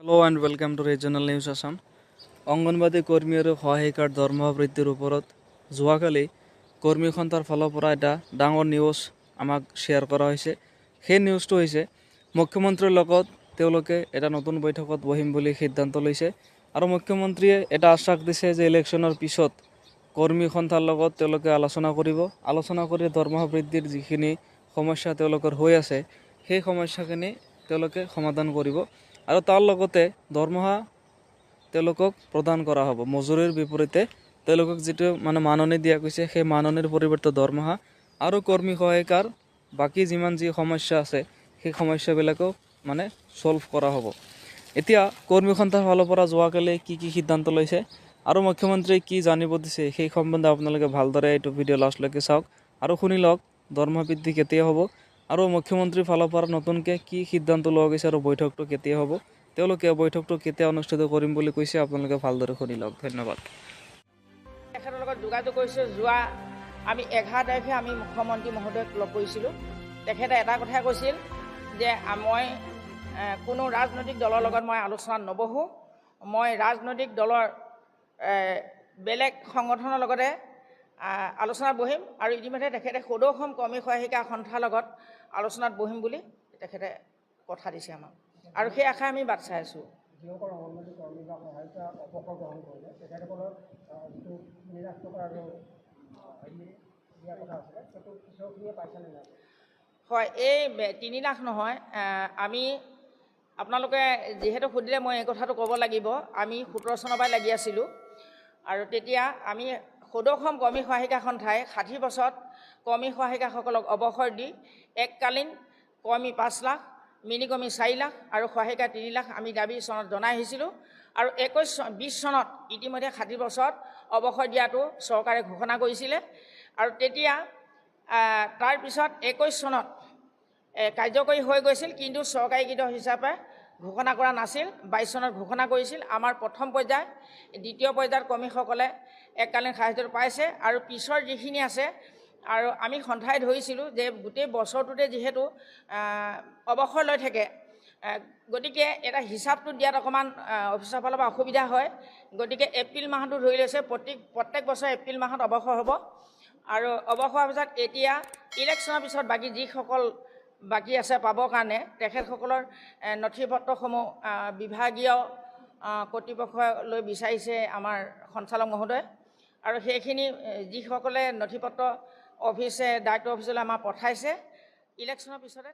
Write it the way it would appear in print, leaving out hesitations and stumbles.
Hello' and welcome to regional news Assam. Anganwadi কৰ্মী আৰু সহায়িকাৰ দৰমহা বৃদ্ধিৰ ওপৰত যোৱাকালি কৰ্মী সন্থাৰ ফালৰ পৰা এটা ডাঙৰ নিউজ আমাক শ্বেয়াৰ কৰা হৈছে। সেই নিউজটো হৈছে মুখ্যমন্ত্ৰীৰ লগত তেওঁলোকে এটা নতুন বৈঠকত বহিম বুলি সিদ্ধান্ত লৈছে আৰু মুখ্যমন্ত্ৰীয়ে এটা আশ্বাস দিছে যে ইলেকশ্যনৰ পিছত কৰ্মী সন্থাৰ লগত তেওঁলোকে আলোচনা কৰি দৰমহা বৃদ্ধিৰ যিখিনি সমস্যা তেওঁলোকৰ হৈ আছে সেই সমস্যাখিনি তেওঁলোকে সমাধান কৰিব আৰু তাৰ লগতে দৰমহা তেওঁলোকক প্ৰদান কৰা হ'ব। মজুৰিৰ বিপৰীতে তেওঁলোকক যিটো মাননি দিয়া গৈছে সেই মাননিৰ পৰিৱৰ্তে দৰমহা আৰু কৰ্মী সহায়িকাৰ বাকী যিমান যি সমস্যা আছে সেই সমস্যাবিলাকো ছল্ভ কৰা হ'ব। এতিয়া কৰ্মী সন্থাৰ ফালৰ পৰা যোৱাকালি কি সিদ্ধান্ত লৈছে আৰু মুখ্যমন্ত্ৰীয়ে কি জানিব দিছে সেই সম্বন্ধে আপোনালোকে ভালদৰে এইটো ভিডিঅ' লাষ্টলৈকে চাওক আৰু শুনি লওক দৰমহা বৃদ্ধি কেতিয়া হ'ব আৰু মুখ্যমন্ত্ৰীৰ ফালৰ পৰা নতুনকৈ কি সিদ্ধান্ত লোৱা গৈছে আৰু বৈঠকটো কেতিয়া হ'ব, তেওঁলোকে বৈঠকটো কেতিয়া অনুষ্ঠিত কৰিম বুলি কৈছে আপোনালোকে ভালদৰে শুনি লওক। ধন্যবাদ। তেখেতৰ লগত যোগাযোগ কৰিছোঁ। যোৱা আমি 11 তাৰিখে আমি মুখ্যমন্ত্ৰী মহোদয়ক লগ কৰিছিলোঁ। তেখেতে এটা কথাই কৈছিল যে মই কোনো ৰাজনৈতিক দলৰ লগত মই আলোচনাত নবহোঁ, মই ৰাজনৈতিক দলৰ বেলেগ সংগঠনৰ লগতে আলোচনাত বহিম আৰু ইতিমধ্যে তেখেতে সদৌ অসম কৰ্মী সহায়িকা সন্থাৰ লগত আলোচনাত বহিম বুলি তেখেতে কথা দিছে আমাক আৰু সেই আশাই আমি বাট চাই আছোঁ। যিসকল অংগনবাদী কৰ্মী বা সহায়িকা অৱসৰ গ্ৰহণ কৰিলে তেখেতসকলৰ যিটো 3 লাখ টকা আৰু দিয়াৰ কথা আছিলে সেইটো কৃষকখিনিয়ে পাইছেনে নাই? হয়, এই 3 লাখ নহয়, আমি আপোনালোকে যিহেতু সুধিলে মই এই কথাটো ক'ব লাগিব। আমি 17 চনৰ পৰাই লাগি আছিলোঁ আৰু তেতিয়া আমি সদৌ অসম কৰ্মী সহায়িকা সন্থাই 60 বছৰত কৰ্মী সহায়িকাসকলক অৱসৰ দি এককালীন কৰ্মী 5 লাখ, মিনি কৰ্মী 4 লাখ আৰু সহায়িকা 3 লাখ আমি দাবী চনত জনাই আহিছিলোঁ আৰু 20 চনত ইতিমধ্যে 60 বছৰত অৱসৰ দিয়াটো চৰকাৰে ঘোষণা কৰিছিলে আৰু তেতিয়া তাৰপিছত 21 চনত কাৰ্যকৰী হৈ গৈছিল, কিন্তু চৰকাৰীকৃত হিচাপে ঘোষণা কৰা নাছিল। 22 চনত ঘোষণা কৰিছিল। আমাৰ প্ৰথম পৰ্যায়, দ্বিতীয় পৰ্যায়ত কৰ্মীসকলে এককালীন সাহায্যটো পাইছে আৰু পিছৰ যিখিনি আছে আৰু আমি সন্থাই ধৰিছিলোঁ যে গোটেই বছৰটোতে যিহেতু অৱসৰ লৈ থাকে, গতিকে এটা হিচাপটো দিয়াত অকণমান অফিচৰ ফালৰ পৰা অসুবিধা হয়। গতিকে এপ্ৰিল মাহটো ধৰি লৈছে, প্ৰত্যেক বছৰ এপ্ৰিল মাহত অৱসৰ হ'ব আৰু অৱসৰ হোৱাৰ পিছত এতিয়া ইলেকশ্যনৰ পিছত বাকী যিসকল বাকী আছে পাবৰ কাৰণে তেখেতসকলৰ নথি পত্ৰসমূহ বিভাগীয় কৰ্তৃপক্ষলৈ বিচাৰিছে আমাৰ সঞ্চালক মহোদয় আৰু সেইখিনি যিসকলে নথি পত্ৰ ডাইৰেক্টৰ অফিচলৈ আমাৰ পঠাইছে ইলেকশ্যনৰ পিছতে